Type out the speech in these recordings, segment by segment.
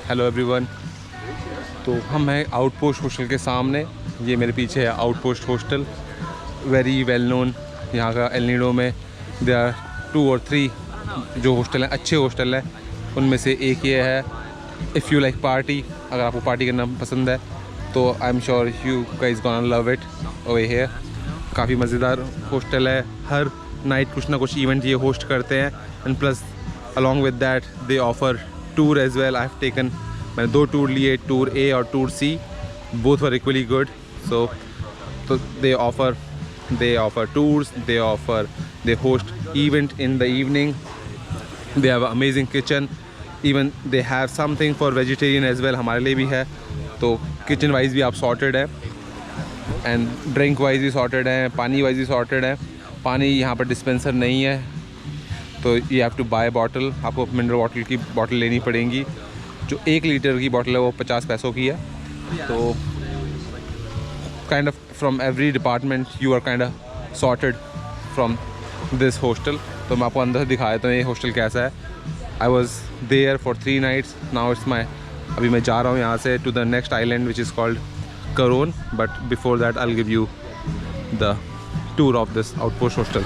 Hello everyone. तो हम हैं आउटपोस्ट हॉस्टल के सामने। ये मेरे पीछे है outpost hostel, very well known यहाँ का एल निडो में। देयर आर 2 और 3 जो हॉस्टल हैं, अच्छे हॉस्टल हैं। उनमें से एक ये है। इफ़ यू लाइक पार्टी, अगर आपको पार्टी करना पसंद है तो I am sure you guys gonna love it over here. काफ़ी मज़ेदार हॉस्टल है। हर नाइट कुछ ना कुछ इवेंट ये होस्ट करते हैं। And plus along with that they offer tour as well. I have taken, मैंने 2 टूर लिए, टूर ए और tour C. Both were equally good. So तो they offer tours, they host event in the evening. They have an amazing kitchen. Even they have something for vegetarian as well, हमारे लिए भी है। तो kitchen wise भी आप sorted है, and drink wise भी सॉर्टेड है, पानी वाइज भी सॉर्टेड है। पानी यहाँ पर डिस्पेंसर नहीं है, तो you have to buy bottle. आपको मिनरल वाटर की बॉटल लेनी पड़ेगी। जो 1 लीटर की बॉटल है वो 50 पैसों की है। तो kind of from every department you are kind of sorted from this hostel. तो मैं आपको अंदर से दिखाया था ये हॉस्टल कैसा है। I was there for 3 nights. Now it's my, अभी मैं जा रहा हूँ यहाँ से to the next island which is called Karon. But before that I will give you the tour of this outpost hostel.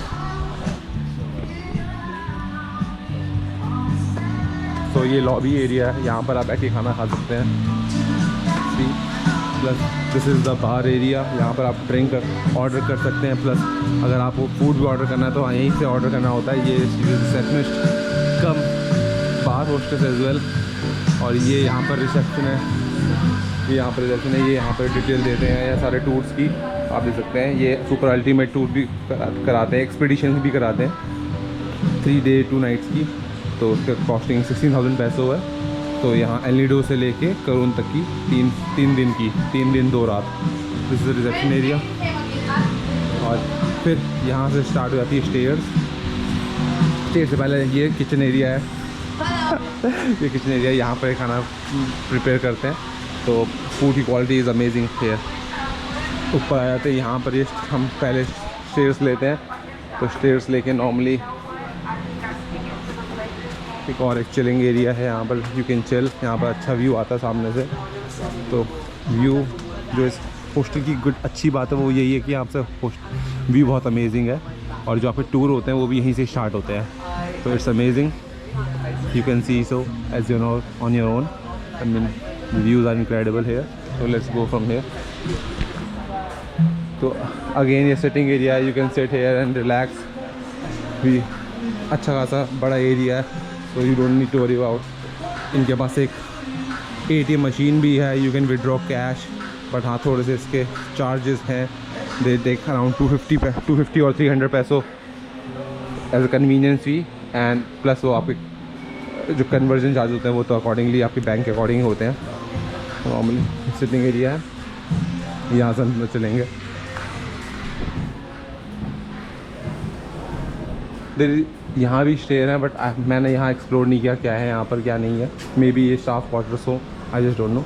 तो ये लॉबी एरिया है, यहाँ पर आप बैठ के खाना खा सकते हैं। Plus this is the bar area, यहाँ पर आप ड्रिंक ऑर्डर कर सकते हैं। प्लस अगर आपको फूड भी ऑर्डर करना है तो यहीं से ऑर्डर करना होता है। ये रिसेप्शनिस्ट कम बार होस्टेस एज वेल। और ये यहाँ पर रिसेप्शन है, ये यहाँ पर रिसेप्शन है। ये यहाँ पर डिटेल देते हैं या सारे टूर्स की आप दे सकते हैं। ये सुपर अल्टीमेट टूर भी कराते हैं, एक्सपीडिशन भी कराते हैं 3 डे 2 नाइट्स की। तो उसका कॉस्टिंग 16,000 पैसों है। तो यहाँ एल निडो से लेके करोन तक की 3 दिन की, 3 दिन 2 रात। This is reception area. और फिर यहाँ से स्टार्ट हो जाती है स्टेयर्स। स्टेयर से पहले ये किचन एरिया है। ये किचन एरिया, यहाँ पर खाना प्रिपेयर करते हैं। तो फूड की क्वालिटी इज़ अमेजिंग हेयर। ऊपर आ जाते हैं, यहाँ पर ये हम पहले स्टेयर्स लेते हैं। तो स्टेयर्स लेके नॉर्मली एक और एक चिलिंग एरिया है, यहाँ पर यू कैन चिल। यहाँ पर अच्छा व्यू आता है सामने से। तो व्यू जो इस हॉस्टल की गुड अच्छी बात है वो यही है कि यहाँ से व्यू बहुत अमेजिंग है। और जो आपके टूर होते हैं वो भी यहीं से स्टार्ट होते हैं। तो it's amazing, you can see so as you know on your own. I mean views are incredible here. तो लेट्स गो फ्रॉम हेयर। तो अगेन ये सिटिंग एरिया है, you can sit here and relax. भी अच्छा खासा बड़ा area है, तो you don't need to worry about. इनके पास एक ATM मशीन भी है, you can withdraw cash. But हाँ, थोड़े से इसके चार्जेस हैं। दे टेक अराउंड 250 और 300 पैसों as a convenience fee. And plus वो आपके जो कन्वर्जन चार्ज होते हैं वो तो अकॉर्डिंगली आपके बैंक के अकॉर्डिंग होते हैं। नॉर्मली सिटिंग एरिया है, यहाँ से हम चलेंगे। यहाँ भी स्टेयर है, बट मैंने यहाँ एक्सप्लोर नहीं किया क्या है यहाँ पर क्या नहीं है। मे बी ये स्टाफ क्वार्टर्स हो, I just don't know.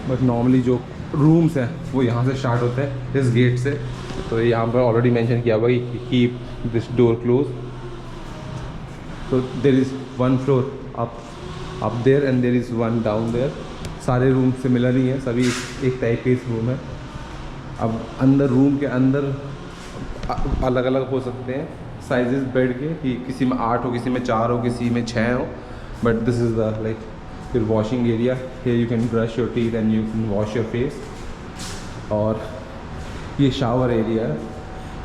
But normally जो रूम्स हैं वो यहाँ से स्टार्ट होते हैं, इस गेट से। तो यहाँ पर ऑलरेडी मेंशन किया हुआ कि कीप दिस डोर क्लोज। तो there is 1 floor up there and there is 1 down there. सारे रूम सिमिलर ही हैं, सभी एक टाइप के रूम है। अब अंदर रूम के अंदर अलग अलग हो सकते हैं साइजेस बेड के, कि किसी में 8 हो, किसी में 4 हो, किसी में 6 हो। But this is the like फिर washing area. Here you can brush your teeth and you can wash your face. और ये शावर एरिया है,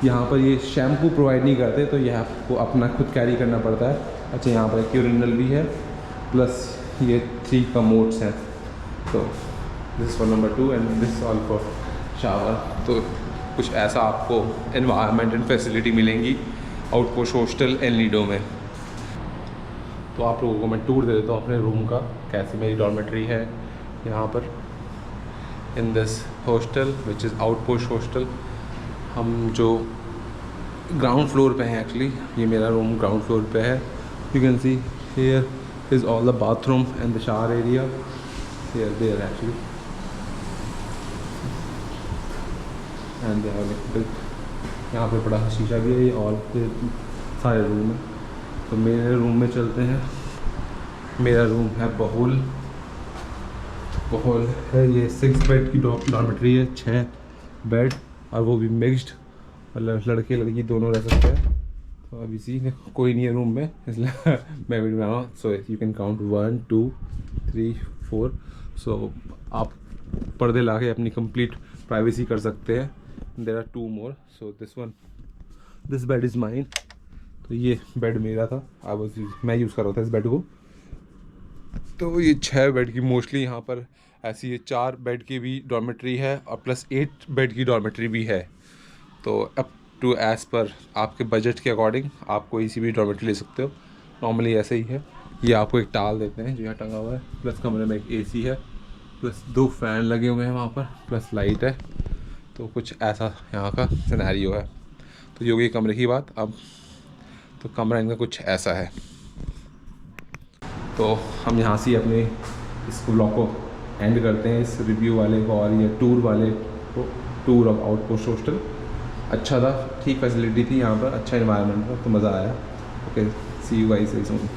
यहाँ पर ये शैम्पू प्रोवाइड नहीं करते, तो यह आपको अपना खुद कैरी करना पड़ता है। अच्छा, यहाँ पर एक यूरिनल भी है, प्लस ये 3 कमोड्स हैं। तो this for number 2 and this all for shower. तो कुछ ऐसा आपको एनवायरनमेंट एंड फैसिलिटी मिलेंगी आउटपोस्ट हॉस्टल एल निडो में। तो आप लोगों को मैं टूर दे देता हूँ अपने रूम का, कैसी मेरी डॉर्मेट्री है यहाँ पर in this hostel which is outpost hostel. हम जो ग्राउंड फ्लोर पे हैं, एक्चुअली ये मेरा रूम ग्राउंड फ्लोर पे है। You can see here is all the bathroom and the shower area here there actually. And यहाँ पे बड़ा शीशा भी है और सारे रूम है। तो मेरे रूम में चलते हैं। मेरा रूम है बहुल, हॉल है, ये 6 बेड की डॉर्मेट्री है, 6 बेड, और वो भी मिक्स्ड, मतलब लड़के लड़की दोनों रह सकते हैं। तो अभी सी कोई नहीं है रूम में, इसलिए मैं वीडियो बना रहा हूँ। So you can count 1 2 3 4। सो आप पर्दे ला के अपनी कंप्लीट प्राइवेसी कर सकते हैं। There are 2 more. So this bed is mine. तो ये बेड मेरा था, मैं यूज़ कर रहा था इस बेड को। तो ये 6 बेड की मोस्टली यहाँ पर ऐसी है, 4 बेड की भी डॉर्मेट्री है और प्लस 8 बेड की डॉर्मेट्री भी है। तो अप टू एज़ पर आपके बजट के अकॉर्डिंग आप कोई सी भी डॉर्मेट्री ले सकते हो। नॉर्मली ऐसे ही है। ये आपको एक टाल देते हैं जो यहाँ टंगा हुआ है, प्लस कमरे में एक एसी है, प्लस 2 फैन लगे हुए हैं वहाँ पर, प्लस लाइट है। तो कुछ ऐसा यहाँ का सिनेरियो है। तो ये होगी कमरे की बात। अब तो कमरा इनका कुछ ऐसा है। तो हम यहाँ से अपने इस ब्लॉग को एंड करते हैं, इस रिव्यू वाले को और ये टूर वाले को। टूर ऑफ आउटपोस्ट हॉस्टल अच्छा था, ठीक फैसिलिटी थी यहाँ पर, अच्छा इन्वायरमेंट था, तो मज़ा आया। Okay, see you guys very soon.